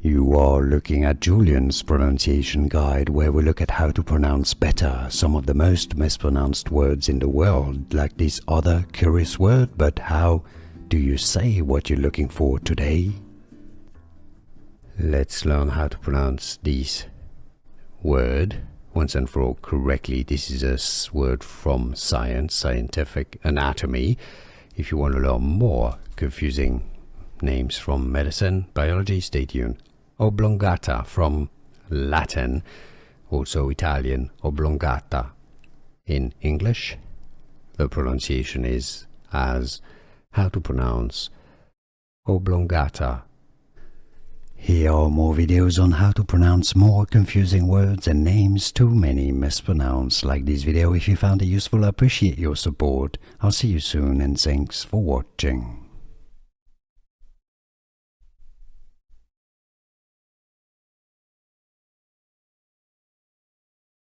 You are looking at Julian's pronunciation guide, where we look at how to pronounce better some of the most mispronounced words in the world, like this other curious word. But how do you say what you're looking for today? Let's learn how to pronounce this word once and for all correctly. This is a word from science, scientific anatomy. If you want to learn more confusing names from medicine, biology, stay tuned. Oblongata from Latin, also Italian, oblongata. In English, the pronunciation is as how to pronounce oblongata. Here are more videos on how to pronounce more confusing words and names too many mispronounced. Like this video if you found it useful. I appreciate your support. I'll see you soon and thanks for watching.